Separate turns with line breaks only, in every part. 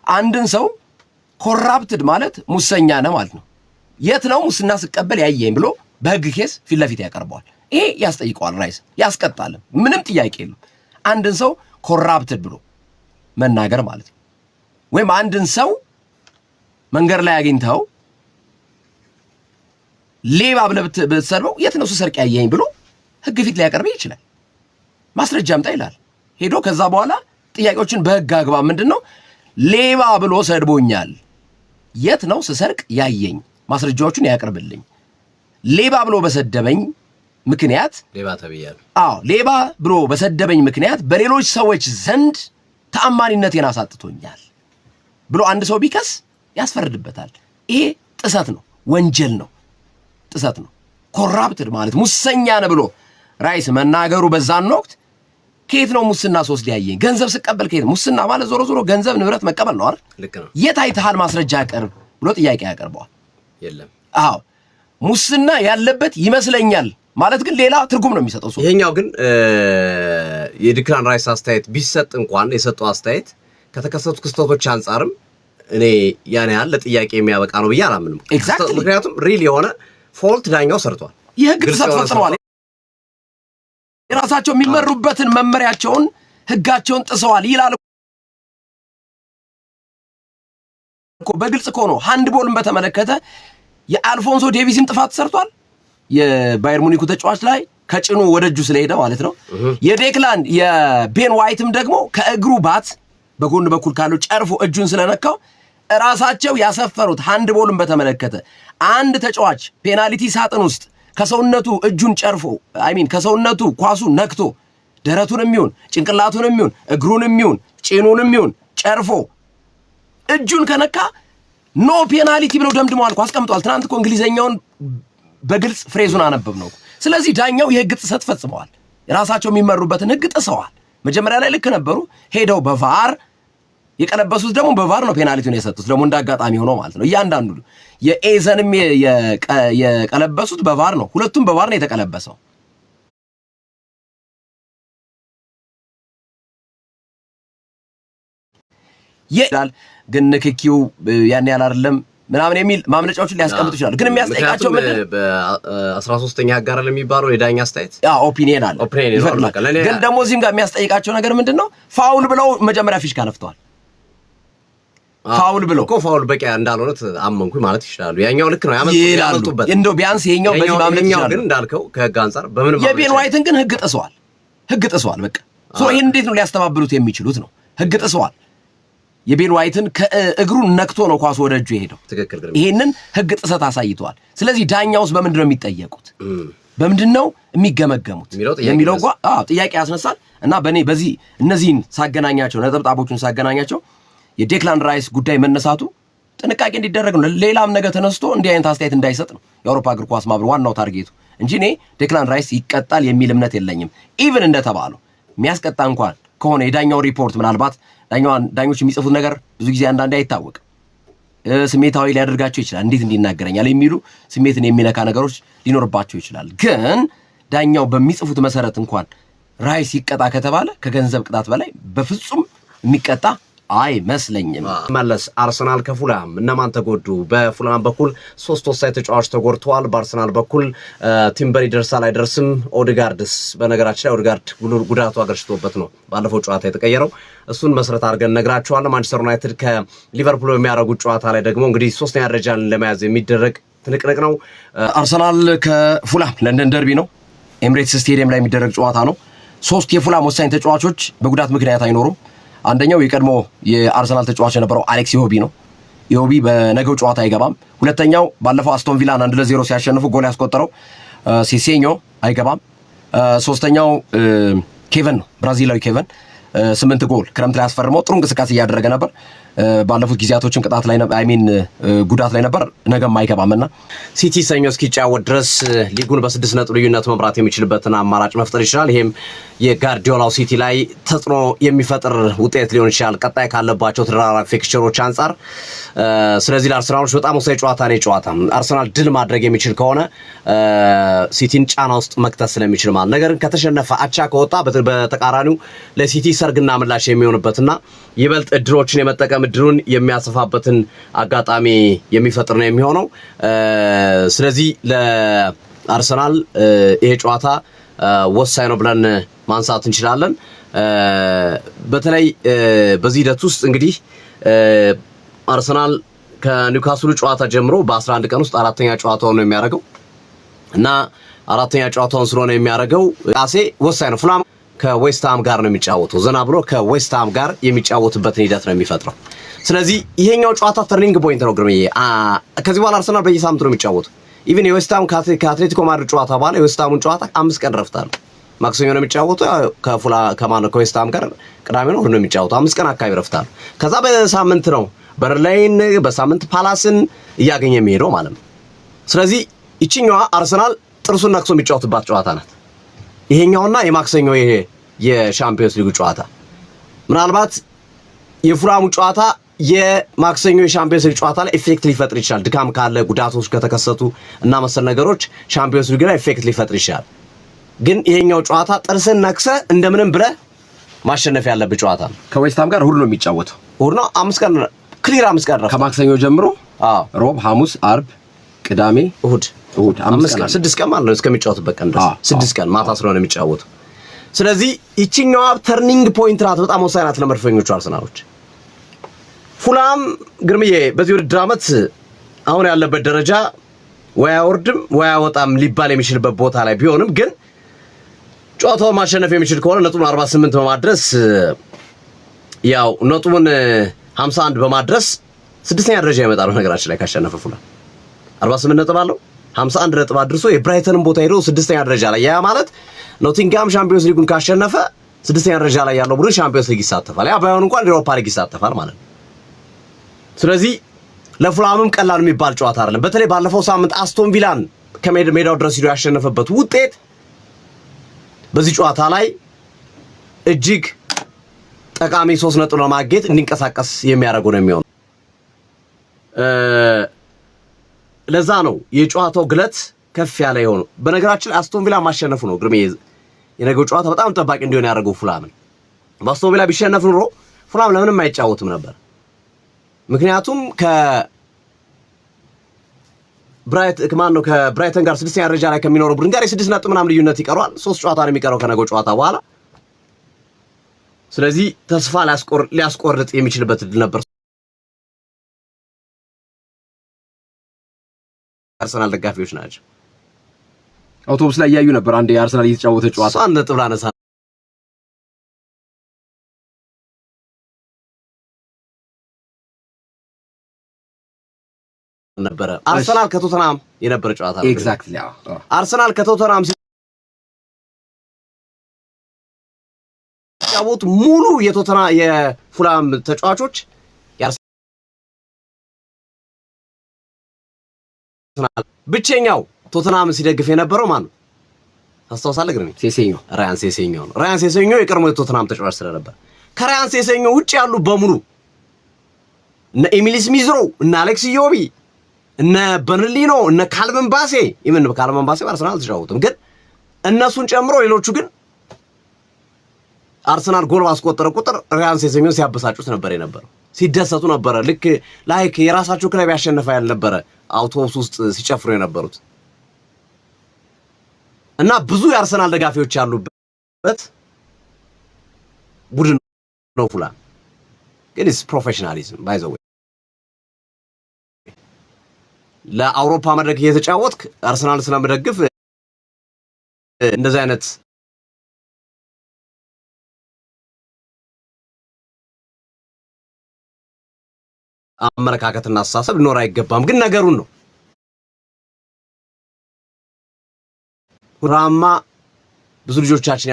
አንድን ሰው ኮራፕትድ ማለት ሙሰኛ ነው ማለት ነው። የት ነው ሙስና ስቀበል ያየኝ ብሎ በህግ ኬስ ፊት ለፊት ያቀርበዋል። ይሄ ያስጠይቀዋል፣ ራይስ ያስቀጣልም፣ ምንም ጥያቄ የለም። አንድን ሰው ኮራፕትድ ብሎ መናገር ማለት ነው። ወይም አንድን ሰው መንገድ ላይ አግኝተው ሌባ ብለህ ብትሰድበው የት ነው ስሰርቅ ያየኝ ብሎ ህግ ፊት ሊያቀርብ ይችላል። ማስረጃ አምጣ ይላል። ሄዶ ከዛ በኋላ ጥያቄዎችን በህግ አግባብ ምንድነው ሌባ ብሎ ሰድቦኛል፣ የት ነው ስሰርቅ ያየኝ፣ ማስረጃዎቹን ያቀርብልኝ። ሌባ ብሎ በሰደበኝ ምክንያት
ሌባ ተብያለሁ።
ሌባ ብሎ በሰደበኝ ምክንያት በሌሎች ሰዎች ዘንድ ተአማኒነቴን አሳጥቶኛል ብሎ አንድ ሰው ቢከስ ያስፈርድበታል። ይሄ ጥሰት ነው፣ ወንጀል ነው፣ ጥሰት ነው። ኮራፕትድ ማለት ሙሰኛ ነው ብሎ ራይስ መናገሩ በዛን ወቅት ከየት ነው ሙስና ሶስት ሊያየኝ ገንዘብ ስቀበል ከየት ሙስና ማለት ዞሮ ዞሮ ገንዘብ ንብረት መቀበል ነው አይደል?
ልክ ነው።
የት አይተሃል ማስረጃ አቅርብ ብሎ ጥያቄ ያቀርበዋል።
የለም
ሙስና ያለበት ይመስለኛል ማለት ግን ሌላ ትርጉም ነው የሚሰጠው ሰው።
ይሄኛው ግን የዲክላን ራይስ አስተያየት ቢሰጥ እንኳን የሰጠው አስተያየት ከተከሰቱ ክስተቶች አንፃርም እኔ ያን ያህል ለጥያቄ የሚያበቃ ነው ብዬ አላምንም። ምክንያቱም ሪል የሆነ ፎልት ዳኛው ሰርቷል፣
የህግ ጥሰት ፈጽመዋል፣ የራሳቸው የሚመሩበትን መመሪያቸውን ህጋቸውን ጥሰዋል ይላል እኮ በግልጽ እኮ ነው። ሃንድቦልን በተመለከተ የአልፎንሶ ዴቪስም ጥፋት ሰርቷል። የባየር ሙኒኩ ተጫዋች ላይ ከጭኑ ወደ እጁ ስለሄደ ማለት ነው። የዴክላን የቤን ዋይትም ደግሞ ከእግሩ ባት በጎን በኩል ካለው ጨርፎ እጁን ስለነካው ራሳቸው ያሰፈሩት ሃንድቦልን በተመለከተ አንድ ተጫዋች ፔናልቲ ሳጥን ውስጥ ከሰውነቱ እጁን ጨርፎ ከሰውነቱ ኳሱ ነክቶ ደረቱንም ይሁን ጭንቅላቱንም ይሁን እግሩንም ይሁን ጭኑንም ይሁን ጨርፎ እጁን ከነካ ኖ ፔናልቲ ብለው ደምድመዋል እኮ አስቀምጧል። ትናንት እኮ እንግሊዘኛውን በግልጽ ፍሬዙን አነበብ ነው። ስለዚህ ዳኛው የህግ ጥሰት ፈጽመዋል፣ የራሳቸው የሚመሩበትን ህግ ጥሰዋል። መጀመሪያ ላይ ልክ ነበሩ፣ ሄደው በቫር የቀለበሱት ደግሞ በቫር ነው ፔናልቲውን የሰጡት ደግሞ እንዳጋጣሚ ሆኖ ማለት ነው። እያንዳንዱ የኤዘንም የቀለበሱት በቫር ነው፣ ሁለቱም በቫር ነው የተቀለበሰው። ይላል ግን ንክኪው ያን ያህል አይደለም ምናምን የሚል ማምለጫዎችን ሊያስቀምጡ ይችላል። ግን የሚያስጠይቃቸው ምንድን
በ13ኛ ጋር ለሚባለው የዳኛ አስተያየት
ኦፒኒየን አለ። ግን ደግሞ እዚህም ጋር የሚያስጠይቃቸው ነገር ምንድነው ፋውል ብለው መጀመሪያ ፊሽካ ነፍተዋል። ፋውል ብለው
እኮ ፋውል በቂ እንዳልሆነ አመንኩኝ ማለት ይችላሉ። ያኛው ልክ ነው ያመጡበት
እንደው ቢያንስ ይሄኛው በዚህ ማምለጥ ይችላል።
ግን እንዳልከው ከህግ አንፃር በምን
የቤን ዋይትን ግን ህግ ጥሰዋል። በቃ ይሄን እንዴት ነው ሊያስተባብሉት የሚችሉት ነው? ህግ ጥሰዋል። የቤን ዋይትን ከእግሩን ነክቶ ነው ኳሱ ወደ እጁ የሄደው። ይሄንን ህግ ጥሰት አሳይተዋል። ስለዚህ ዳኛውስ በምንድን ነው የሚጠየቁት? በምንድን ነው የሚገመገሙት የሚለው ጥያቄ ያስነሳል። እና በእኔ በዚህ እነዚህን ሳገናኛቸው ነጠብጣቦቹን ሳገናኛቸው የዴክላን ራይስ ጉዳይ መነሳቱ ጥንቃቄ እንዲደረግ ነው። ሌላም ነገር ተነስቶ እንዲህ አይነት አስተያየት እንዳይሰጥ ነው የአውሮፓ እግር ኳስ ማህበር ዋናው ታርጌቱ እንጂ እኔ ዴክላን ራይስ ይቀጣል የሚል እምነት የለኝም። ኢቭን እንደተባለው የሚያስቀጣ እንኳን ከሆነ የዳኛው ሪፖርት ምናልባት ዳኞች የሚጽፉት ነገር ብዙ ጊዜ አንዳንዴ አይታወቅም፣ ስሜታዊ ሊያደርጋቸው ይችላል። እንዴት እንዲናገረኛል የሚሉ ስሜትን የሚነካ ነገሮች ሊኖርባቸው ይችላል። ግን ዳኛው በሚጽፉት መሰረት እንኳን ራይስ ይቀጣ ከተባለ ከገንዘብ ቅጣት በላይ በፍጹም የሚቀጣ አይመስለኝም።
መለስ አርሰናል ከፉላም እነማን ተጎዱ? በፉላም በኩል 3 ወሳኝ ተጫዋቾች ተጎድተዋል። በአርሰናል በኩል ቲምበር ይደርሳል አይደርስም? ኦድጋርድስ በነገራችን ላይ ኦድጋርድ ጉዳቱ አገርሽቶበት ነው ባለፈው ጨዋታ የተቀየረው። እሱን መሰረት አድርገን ነግራቸዋለን። ማንቸስተር ዩናይትድ ከሊቨርፑል የሚያደርጉት ጨዋታ ላይ ደግሞ እንግዲህ 3ኛ ደረጃን ለመያዝ የሚደረግ ትንቅንቅ ነው።
አርሰናል ከፉላም ለንደን ደርቢ ነው፣ ኤምሬትስ ስቴዲየም ላይ የሚደረግ ጨዋታ ነው። 3 የፉላም ወሳኝ ተጫዋቾች በጉዳት ምክንያት አይኖሩም። አንደኛው የቀድሞ የአርሰናል ተጫዋች የነበረው አሌክስ ኢሆቢ ነው። ኢሆቢ በነገው ጨዋታ አይገባም። ሁለተኛው ባለፈው አስቶን ቪላን 1-0 ሲያሸንፉ ጎል ያስቆጠረው ሴሴኞ አይገባም። ሶስተኛው ኬቨን ነው፣ ብራዚላዊ ኬቨን 8 ጎል ክረምት ላይ አስፈርመው ጥሩ እንቅስቃሴ እያደረገ ነበር። ባለፉት ጊዜያቶችን ቅጣት ላይ ጉዳት ላይ ነበር። ነገም አይገባምና
ሲቲ ሰኞ እስኪጫወት ድረስ ሊጉን በ6 ነጥብ ልዩነት መምራት የሚችልበትን አማራጭ መፍጠር ይችላል። ይሄም የጋርዲዮላው ሲቲ ላይ ተጽዕኖ የሚፈጥር ውጤት ሊሆን ይችላል ቀጣይ ካለባቸው ተደራራቢ ፊክቸሮች አንፃር። ስለዚህ ለአርሰናሎች በጣም ወሳኝ ጨዋታ ነው። ጨዋታ አርሰናል ድል ማድረግ የሚችል ከሆነ ሲቲን ጫና ውስጥ መክተት ስለሚችል ማለት ነገር ከተሸነፈ አቻ ከወጣ በተቃራኒው ለሲቲ ሰርግና ምላሽ የሚሆንበትና ይበልጥ እድሎችን የመጠቀም እድሉን የሚያሰፋበትን አጋጣሚ የሚፈጥር ነው የሚሆነው። ስለዚህ ለአርሰናል ይሄ ጨዋታ ወሳኝ ነው ብለን ማንሳት እንችላለን። በተለይ በዚህ ሂደት ውስጥ እንግዲህ አርሰናል ከኒውካስሉ ጨዋታ ጀምሮ በ11 ቀን ውስጥ አራተኛ ጨዋታውን ነው የሚያደርገው እና አራተኛ ጨዋታውን ስለሆነ የሚያደርገው ቃሴ ወሳኝ ነው። ፉላም ከዌስትሃም ጋር ነው የሚጫወተው። ዘና ብሎ ከዌስትሃም ጋር የሚጫወትበትን ሂደት ነው የሚፈጥረው። ስለዚህ ይሄኛው ጨዋታ ተርኒንግ ፖይንት ነው ግርምዬ። ከዚህ በኋላ አርሰናል በየሳምንቱ ነው የሚጫወተው። ኢቭን የዌስትሃም ከአትሌቲኮ ማድሪድ ጨዋታ በኋላ የዌስትሃሙን ጨዋታ 5 ቀን ረፍት አለው። ማክሰኞ ነው የሚጫወተው ከዌስትሃም ጋር፣ ቅዳሜ ነው የሚጫወተው። 5 ቀን አካባቢ ረፍት አለው። ከዛ በሳምንት ነው በርንሌይን በሳምንት ፓላስን እያገኘ የሚሄደው ማለት ነው። ስለዚህ ይችኛዋ አርሰናል ጥርሱን ነክሶ የሚጫወትባት ጨዋታ ናት። ይሄኛውና የማክሰኞ ይሄ የሻምፒዮንስ ሊግ ጨዋታ ምናልባት የፉላሙ ጨዋታ የማክሰኞ የሻምፒዮንስ ሊግ ጨዋታ ላይ ኢፌክት ሊፈጥር ይችላል። ድካም ካለ፣ ጉዳቶች ከተከሰቱ እና መሰል ነገሮች ሻምፒዮንስ ሊግ ላይ ኢፌክት ሊፈጥር ይችላል። ግን ይሄኛው ጨዋታ ጥርስን ነክሰ እንደምንም ብለህ ማሸነፍ ያለብህ ጨዋታ ነው።
ከዌስትሃም ጋር እሑድ ነው የሚጫወተው።
እሑድ ነው 5 ቀን ክሊር 5 ቀን ረፍት
ከማክሰኞ ጀምሮ ሮብ፣ ሐሙስ፣ አርብ፣ ቅዳሜ፣ እሑድ
6 ቀን ማለት ነው እስከሚጫወትበት ቀን ድረስ 6 ቀን ማታ ስለሆነ የሚጫወተው። ስለዚህ ይችኛዋ ተርኒንግ ፖይንት ናት፣ በጣም ወሳኝ ናት ለመድፈኞቹ አርሰናሎች። ፉላም ግርምዬ በዚህ ውድድር ዓመት አሁን ያለበት ደረጃ ወይ አይወርድም ወይ አይወጣም ሊባል የሚችልበት ቦታ ላይ ቢሆንም ግን ጨዋታውን ማሸነፍ የሚችል ከሆነ ነጥቡን 48 በማድረስ ያው ነጥቡን 51 በማድረስ 6ኛ ደረጃ ይመጣል። ነገራችን ላይ ካሸነፈ ፉላም 48 ነጥብ አለው። 51 ነጥብ አድርሶ የብራይተንን ቦታ ሄዶ 6ኛ ደረጃ ላይ ያ ማለት ኖቲንግሃም ሻምፒዮንስ ሊጉን ካሸነፈ 6ኛ ደረጃ ላይ ያለው ቡድን ሻምፒዮንስ ሊግ ይሳተፋል። ያ ባይሆን እንኳን ዩሮፓ ሊግ ይሳተፋል ማለት ነው። ስለዚህ ለፉላምም ቀላል የሚባል ጨዋታ አይደለም። በተለይ ባለፈው ሳምንት አስቶን ቪላን ከሜዳው ድረስ ሄዶ ያሸነፈበት ውጤት በዚህ ጨዋታ ላይ እጅግ ጠቃሚ 3 ነጥብ ለማግኘት እንዲንቀሳቀስ የሚያደርገው ነው የሚሆነው። ለዛ ነው የጨዋታው ግለት ከፍ ያለ የሆነው። በነገራችን አስቶን ቪላ ማሸነፉ ነው ግርሜ የነገው ጨዋታ በጣም ጠባቂ እንዲሆን ያደረገው ፉላምን። በአስቶን ቪላ ቢሸነፍ ኑሮ ፉላም ለምንም አይጫወትም ነበር። ምክንያቱም ከብራይተን ጋር 6ኛ ደረጃ ላይ ከሚኖረው ቡድን ጋር የ6 ነጥብ ምናምን ልዩነት ይቀረዋል። 3 ጨዋታ ነው የሚቀረው ከነገው ጨዋታ በኋላ። ስለዚህ ተስፋ ሊያስቆርጥ የሚችልበት እድል ነበር። አርሰናል ደጋፊዎች ናቸው።
አውቶቡስ ላይ ያዩ ነበር አንድ የአርሰናል እየተጫወተ ጨዋታ
1 ነጥብ ላነሳ ነበረ። አርሰናል ከቶተናም የነበረ ጨዋታ ነው።
ኤግዛክትሊ
አርሰናል ከቶተናም ሲጫወቱ ሙሉ የፉላም ተጫዋቾች ብቸኛው ቶተናም ሲደግፍ የነበረው ማን ነው ታስታውሳለህ? ግን ራያን ሴሴኞ ነው። ራያን ሴሴኞ የቀድሞ የቶተናም ተጫዋች ስለነበር ከራያን ሴሴኞ ውጭ ያሉ በሙሉ እነ ኤሚሊ ስሚዝ ሮው እነ አሌክስ ኢዮቢ እነ በርንሊኖ እነ ካልቨን ባሴ ካልቨን ባሴ በአርሰናል አልተጫወቱም፣ ግን እነሱን ጨምሮ ሌሎቹ ግን አርሰናል ጎል ባስቆጠረ ቁጥር ራያን ሴሴኞን ሲያበሳጩት ነበር የነበረው። ሲደሰቱ ነበር። ልክ ላይክ የራሳቸው ክለብ ያሸነፈ ያልነበረ አውቶቡስ ውስጥ ሲጨፍሩ የነበሩት እና ብዙ የአርሰናል ደጋፊዎች ያሉበት ቡድን ነው ፉላም። ግን ፕሮፌሽናሊዝም ባይ ዘ ዌይ ለአውሮፓ መድረክ እየተጫወትክ አርሰናል ስለመደግፍ እንደዚህ አይነት አመለካከትና አስተሳሰብ ሊኖር አይገባም። ግን ነገሩን ነው ራማ ብዙ ልጆቻችን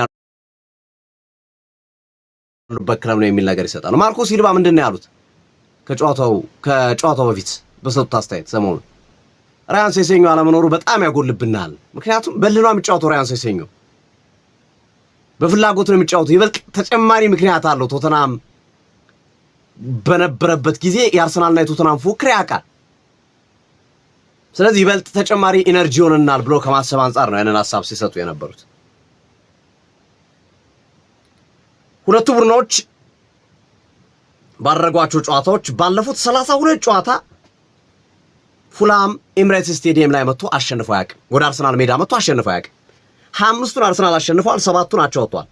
ያሉበት ክለብ ነው የሚል ነገር ይሰጣሉ። ማርኮ ሲልቫ ምንድን ነው ያሉት ከጨዋታው በፊት በሰጡት አስተያየት ሰሞኑን ራያን ሴሴኞ አለመኖሩ በጣም ያጎልብናል። ምክንያቱም በልኗ የሚጫወተው ራያን ሴሴኞ በፍላጎት ነው የሚጫወተው። ይበልጥ ተጨማሪ ምክንያት አለው። ቶተናም በነበረበት ጊዜ የአርሰናልና የቶተናም ፉክክር ያውቃል። ስለዚህ ይበልጥ ተጨማሪ ኢነርጂ ሆነናል ብሎ ከማሰብ አንጻር ነው ያንን ሐሳብ ሲሰጡ የነበሩት። ሁለቱ ቡድኖች ባደረጓቸው ጨዋታዎች ባለፉት 32 ጨዋታ ፉላም ኤምሬትስ ስቴዲየም ላይ መጥቶ አሸንፎ አያውቅም። ወደ አርሰናል ሜዳ መጥቶ አሸንፎ አያውቅም። 25ቱን አርሰናል አሸንፏል፣ 7ቱን አቻ ወጥቷል።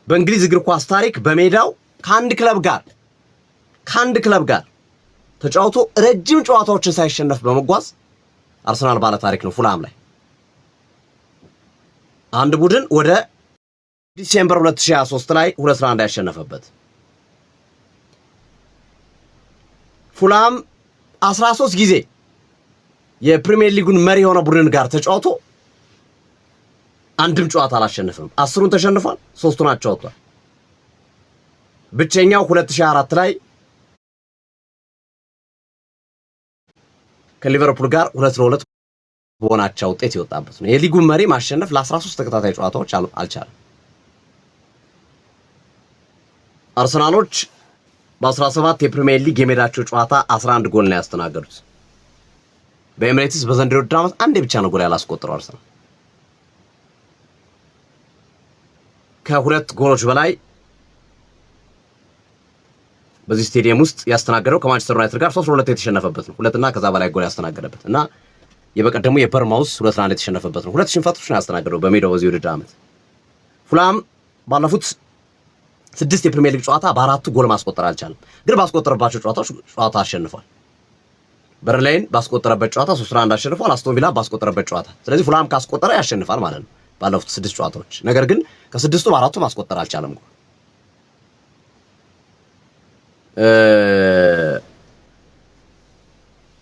በእንግሊዝ እግር ኳስ ታሪክ በሜዳው ከአንድ ክለብ ጋር ተጫውቶ ረጅም ጨዋታዎችን ሳይሸነፍ በመጓዝ አርሰናል ባለ ታሪክ ነው። ፉላም ላይ አንድ ቡድን ወደ ዲሴምበር 2023 ላይ 2-1 ያሸነፈበት ፉላም 13 ጊዜ የፕሪሚየር ሊጉን መሪ የሆነ ቡድን ጋር ተጫውቶ አንድም ጨዋታ አላሸነፈም። 10ን ተሸንፏል፣ 3ቱን አቻ ወጥቷል። ብቸኛው 2004 ላይ ከሊቨርፑል ጋር 2-2 በሆናቸው ውጤት ይወጣበት ነው። የሊጉን መሪ ማሸነፍ ለ13 ተከታታይ ጨዋታዎች አልቻለም። አርሰናሎች በ17 የፕሪሚየር ሊግ የሜዳቸው ጨዋታ 11 ጎል ነው ያስተናገዱት። በኤምሬትስ በዘንድሮ ውድድር ዓመት አንዴ ብቻ ነው ጎል ያላስቆጠረው አርሰናል። ከሁለት ጎሎች በላይ በዚህ ስቴዲየም ውስጥ ያስተናገደው ከማንቸስተር ዩናይትድ ጋር 3-2 የተሸነፈበት ነው። ሁለትና ከዛ በላይ ጎል ያስተናገደበት እና የበቀደሙ የበርማውስ 2-1 የተሸነፈበት ነው። ሁለት ሽንፈቶች ነው ያስተናገደው በሜዳው በዚህ ውድድር ዓመት። ፉላም ባለፉት 6 የፕሪሚየር ሊግ ጨዋታ በአራቱ ጎል ማስቆጠር አልቻለም፣ ግን ባስቆጠረባቸው ጨዋታዎች ጨዋታ አሸንፏል። በርንሌይን ባስቆጠረበት ጨዋታ 3-1 አሸንፏል። አስቶን ቪላ ባስቆጠረበት ጨዋታ። ስለዚህ ፉላም ካስቆጠረ ያሸንፋል ማለት ነው ባለፉት 6 ጨዋታዎች። ነገር ግን ከ6ቱ በአራቱ ማስቆጠር አልቻለም።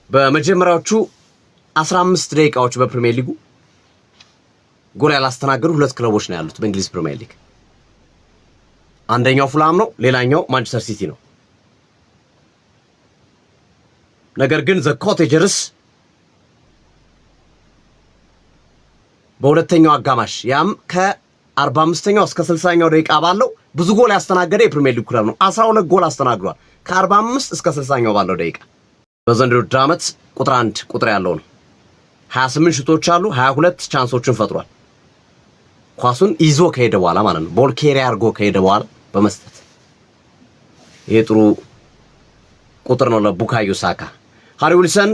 በመጀመሪያዎቹ 15 ደቂቃዎች በፕሪሚየር ሊጉ ጎል ያላስተናገዱ ሁለት ክለቦች ነው ያሉት በእንግሊዝ ፕሪሚየር ሊግ። አንደኛው ፉላም ነው፣ ሌላኛው ማንቸስተር ሲቲ ነው። ነገር ግን ዘ ኮቴጀርስ በሁለተኛው አጋማሽ ያም ከ45ኛው እስከ 60ኛው ደቂቃ ባለው ብዙ ጎል ያስተናገደ የፕሪሚየር ሊግ ክለብ ነው። 12 ጎል አስተናግዷል ከ45 እስከ 60ኛው ባለው ደቂቃ። በዘንድሮው ውድድር ዓመት ቁጥር 1 ቁጥር ያለው ነው። 28 ሹቶች አሉ፣ 22 ቻንሶችን ፈጥሯል። ኳሱን ይዞ ከሄደ በኋላ ማለት ነው፣ ቦል ኬሪ አድርጎ ከሄደ በኋላ በመስጠት ይሄ ጥሩ ቁጥር ነው ለቡካዮ ሳካ። ሃሪ ዊልሰን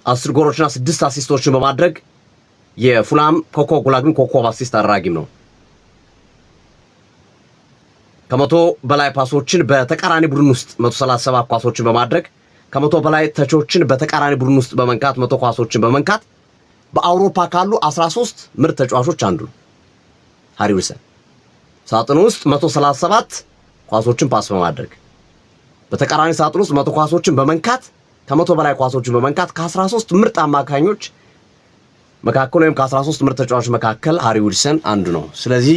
10 ጎሎችና 6 አሲስቶችን በማድረግ የፉላም ኮከብ ጎል አግቢ ኮከብ አሲስት አድራጊም ነው። ከመቶ በላይ ፓሶችን በተቃራኒ ቡድን ውስጥ 137 ኳሶችን በማድረግ ከመቶ በላይ ተቾችን በተቃራኒ ቡድን ውስጥ በመንካት 100 ኳሶችን በመንካት በአውሮፓ ካሉ 13 ምርጥ ተጫዋቾች አንዱ ነው ሃሪ ዊልሰን። ሳጥን ውስጥ 137 ኳሶችን ፓስ በማድረግ በተቃራኒ ሳጥን ውስጥ 100 ኳሶችን በመንካት ከመቶ በላይ ኳሶችን በመንካት ከ13 ምርጥ አማካኞች መካከል ወይም ከ13 ምርጥ ተጫዋቾች መካከል ሃሪ ዊልሰን አንዱ ነው። ስለዚህ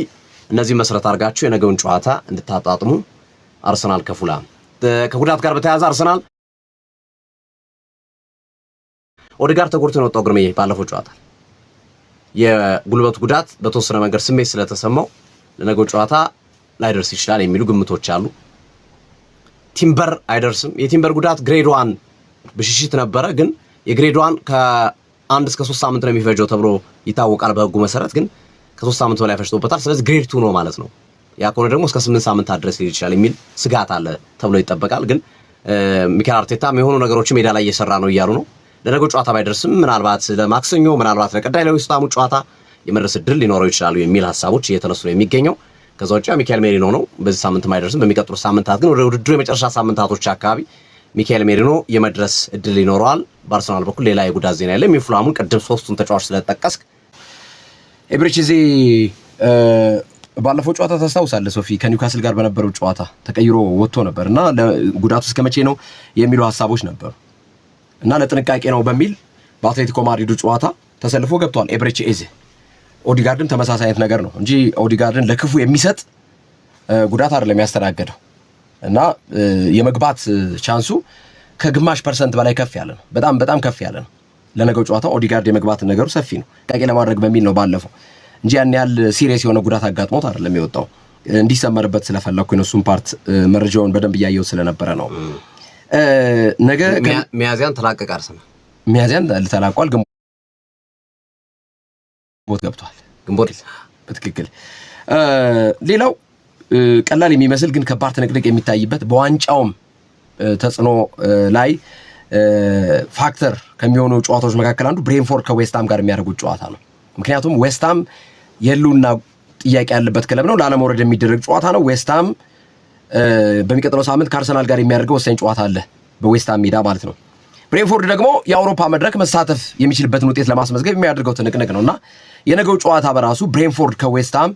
እነዚህ መሰረት አድርጋችሁ የነገውን ጨዋታ እንድታጣጥሙ አርሰናል ከፉላም። ከጉዳት ጋር በተያያዘ አርሰናል ኦዴጋርድ ተጎድቶ ነው የወጣው። ግርሜ ባለፈው ጨዋታ የጉልበት ጉዳት በተወሰነ መንገድ ስሜት ስለተሰማው ለነገው ጨዋታ ላይደርስ ይችላል የሚሉ ግምቶች አሉ። ቲምበር አይደርስም። የቲምበር ጉዳት ግሬድ 1 ብሽሽት ነበረ፣ ግን የግሬድ 1 ከ1 እስከ 3 ሳምንት ነው የሚፈጀው ተብሎ ይታወቃል በህጉ መሰረት፣ ግን ከ3 ሳምንት በላይ ፈጅቶበታል። ስለዚህ ግሬድ 2 ነው ማለት ነው። ያ ከሆነ ደግሞ እስከ 8 ሳምንት ድረስ ሊሄድ ይችላል የሚል ስጋት አለ ተብሎ ይጠበቃል። ግን ሚካኤል አርቴታም የሆኑ ነገሮች ሜዳ ላይ እየሰራ ነው እያሉ ነው። ለነገው ጨዋታ ባይደርስም ምናልባት ለማክሰኞ ምናልባት ለቀጣይ ለዌስት ሃሙ ጨዋታ የመድረስ እድል ሊኖረው ይችላል የሚል ሐሳቦች እየተነሱ ነው የሚገኘው። ከዛ ውጪ ሚካኤል ሜሪኖ ነው በዚህ ሳምንት ማይደርስም። በሚቀጥሉት ሳምንታት ግን ወደ ውድድሩ የመጨረሻ ሳምንታቶች አካባቢ ሚካኤል ሜሪኖ የመድረስ እድል ይኖረዋል። በአርሰናል በኩል ሌላ የጉዳት ዜና የለም። የፉላሙን ቅድም 3ቱን ተጫዋች ስለተጠቀስክ
ኤብሬቺዜ ባለፈው ጨዋታ ታስታውሳለህ ሶፊ ከኒውካስል ጋር በነበረው ጨዋታ ተቀይሮ ወጥቶ ነበርና ለጉዳቱ እስከ መቼ ነው የሚሉ ሐሳቦች ነበሩ እና ለጥንቃቄ ነው በሚል በአትሌቲኮ ማድሪዱ ጨዋታ ተሰልፎ ገብቷል ኤብሬቺዜ። ኦዲጋርድም ተመሳሳይ አይነት ነገር ነው እንጂ ኦዲጋርድን ለክፉ የሚሰጥ ጉዳት አይደለም ያስተናገደው እና የመግባት ቻንሱ ከግማሽ % በላይ ከፍ ያለ ነው። በጣም ከፍ ያለ ነው። ለነገው ጨዋታ ኦዲጋርድ የመግባት ነገሩ ሰፊ ነው። ጥንቃቄ ለማድረግ በሚል ነው ባለፈው እንጂ ያን ያህል ሲሪየስ የሆነ ጉዳት አጋጥሞት አይደለም የወጣው። እንዲሰመርበት ስለፈለኩ ነው። እሱም ፓርት መረጃውን በደንብ እያየው ስለነበረ ነው። ነገ
ሚያዚያን ተላቀቀ አርሰናል።
ሚያዚያን ተላቋል። ግንቦት ገብቷል።
ግንቦት
በትክክል ሌላው ቀላል የሚመስል ግን ከባድ ትንቅንቅ የሚታይበት በዋንጫውም ተጽዕኖ ላይ ፋክተር ከሚሆኑ ጨዋታዎች መካከል አንዱ ብሬንፎርድ ከዌስትሃም ጋር የሚያደርጉት ጨዋታ ነው። ምክንያቱም ዌስትሃም የህልውና ጥያቄ ያለበት ክለብ ነው። ላለመውረድ የሚደረግ ጨዋታ ነው። ዌስትሃም በሚቀጥለው ሳምንት ከአርሰናል ጋር የሚያደርገው ወሳኝ ጨዋታ አለ በዌስትሃም ሜዳ ማለት ነው። ብሬንፎርድ ደግሞ የአውሮፓ መድረክ መሳተፍ የሚችልበትን ውጤት ለማስመዝገብ የሚያደርገው ትንቅንቅ ነውና የነገው ጨዋታ በራሱ ብሬንፎርድ ከዌስትሃም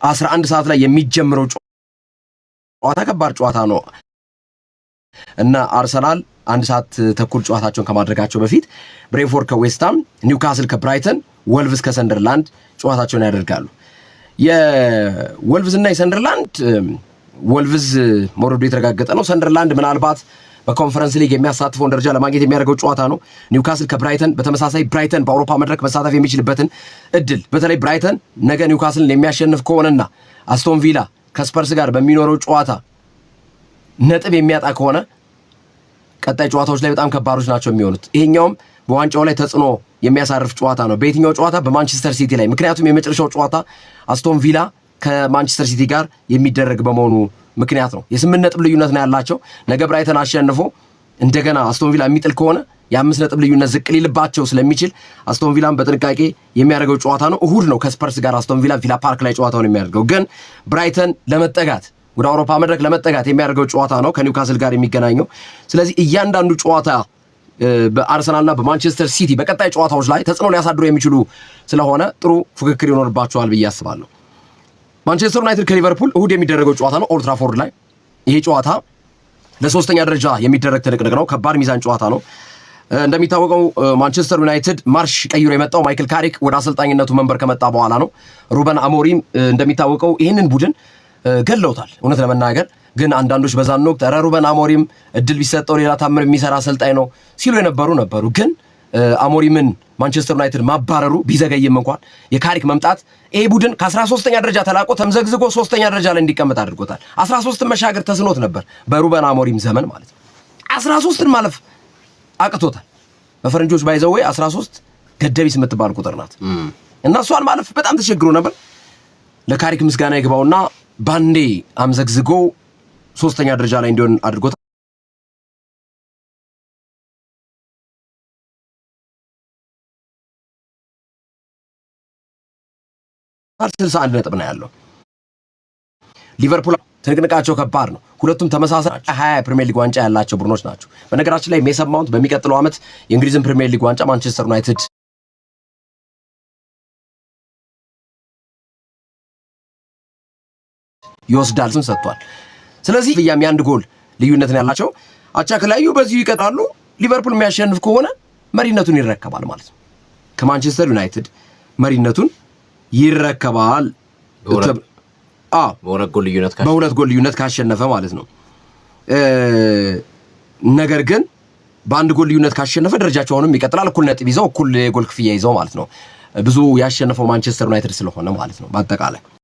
11 ሰዓት ላይ የሚጀምረው ጨዋታ ከባድ ጨዋታ ነው እና አርሰናል 1 ሰዓት ተኩል ጨዋታቸውን ከማድረጋቸው በፊት ብሬንፎርድ ከዌስትሃም፣ ኒውካስል ከብራይተን፣ ወልቭስ ከሰንደርላንድ ጨዋታቸውን ያደርጋሉ። የወልቭዝ እና የሰንደርላንድ ወልቭዝ መውረዱ የተረጋገጠ ነው። ሰንደርላንድ ምናልባት በኮንፈረንስ ሊግ የሚያሳትፈውን ደረጃ ለማግኘት የሚያደርገው ጨዋታ ነው። ኒውካስል ከብራይተን፣ በተመሳሳይ ብራይተን በአውሮፓ መድረክ መሳተፍ የሚችልበትን እድል በተለይ ብራይተን ነገ ኒውካስልን የሚያሸንፍ ከሆነና አስቶን ቪላ ከስፐርስ ጋር በሚኖረው ጨዋታ ነጥብ የሚያጣ ከሆነ ቀጣይ ጨዋታዎች ላይ በጣም ከባዶች ናቸው የሚሆኑት። ይሄኛውም በዋንጫው ላይ ተጽዕኖ የሚያሳርፍ ጨዋታ ነው። በየትኛው ጨዋታ? በማንቸስተር ሲቲ ላይ። ምክንያቱም የመጨረሻው ጨዋታ አስቶን ቪላ ከማንቸስተር ሲቲ ጋር የሚደረግ በመሆኑ ምክንያት ነው። የ8 ነጥብ ልዩነት ነው ያላቸው። ነገ ብራይተን አሸንፎ እንደገና አስቶን ቪላ የሚጥል ከሆነ የ5 ነጥብ ልዩነት ዝቅ ሊልባቸው ስለሚችል አስቶን ቪላን በጥንቃቄ የሚያደርገው ጨዋታ ነው። እሁድ ነው ከስፐርስ ጋር አስቶን ቪላ ቪላ ፓርክ ላይ ጨዋታውን የሚያደርገው። ግን ብራይተን ለመጠጋት ወደ አውሮፓ መድረክ ለመጠጋት የሚያደርገው ጨዋታ ነው ከኒውካስል ጋር የሚገናኘው። ስለዚህ እያንዳንዱ ጨዋታ በአርሰናልና በማንቸስተር ሲቲ በቀጣይ ጨዋታዎች ላይ ተጽዕኖ ሊያሳድሩ የሚችሉ ስለሆነ ጥሩ ፉክክር ይኖርባቸዋል ብዬ አስባለሁ። ማንቸስተር ዩናይትድ ከሊቨርፑል እሁድ የሚደረገው ጨዋታ ነው ኦልድ ትራፎርድ ላይ። ይሄ ጨዋታ ለሶስተኛ ደረጃ የሚደረግ ትንቅንቅ ነው። ከባድ ሚዛን ጨዋታ ነው። እንደሚታወቀው ማንቸስተር ዩናይትድ ማርሽ ቀይሮ የመጣው ማይክል ካሪክ ወደ አሰልጣኝነቱ መንበር ከመጣ በኋላ ነው። ሩበን አሞሪም እንደሚታወቀው ይህንን ቡድን ገለውታል። እውነት ለመናገር ግን አንዳንዶች በዛን ወቅት ኧረ ሩበን አሞሪም እድል ቢሰጠው ሌላ ታምር የሚሰራ አሰልጣኝ ነው ሲሉ ነበሩ። ግን አሞሪምን ማንቸስተር ዩናይትድ ማባረሩ ቢዘገይም እንኳን የካሪክ መምጣት ይሄ ቡድን ከ13ኛ ደረጃ ተላቆ ተምዘግዝጎ 3ኛ ደረጃ ላይ እንዲቀመጥ አድርጎታል። 13ን መሻገር ተስኖት ነበር በሩበን አሞሪም ዘመን ማለት ነው። 13ን ማለፍ አቅቶታል። በፈረንጆች ባይዘው 13 ገደቢስ የምትባል ቁጥር ናት እና እሷን ማለፍ በጣም ተቸግሮ ነበር። ለካሪክ ምስጋና ይግባውና ባንዴ አምዘግዝጎ 3ኛ ደረጃ ላይ እንዲሆን አድርጎታል። 61 ነጥብ ነው ያለው። ሊቨርፑል ትንቅንቃቸው ከባድ ነው። ሁለቱም ተመሳሳይ 20 ፕሪሚየር ሊግ ዋንጫ ያላቸው ቡድኖች ናቸው። በነገራችን ላይ ሜሰን ማውንት በሚቀጥለው ዓመት የእንግሊዝን ፕሪሚየር ሊግ ዋንጫ ማንቸስተር ዩናይትድ ይወስዳል ሰጥቷል። ስለዚህ የአንድ ጎል ልዩነት ነው ያላቸው። አቻ ከላዩ በዚሁ ይቀጥላሉ። ሊቨርፑል የሚያሸንፍ ከሆነ መሪነቱን ይረከባል ማለት ነው። ከማንቸስተር ዩናይትድ መሪነቱን ይረከባል። በሁለት ጎል ልዩነት ካሸነፈ ማለት ነው። ነገር ግን በአንድ ጎል ልዩነት ካሸነፈ ደረጃቸው አሁንም ይቀጥላል። እኩል ነጥብ ይዘው እኩል የጎል ክፍያ ይዘው ማለት ነው። ብዙ ያሸነፈው ማንቸስተር ዩናይትድ ስለሆነ ማለት ነው በአጠቃላይ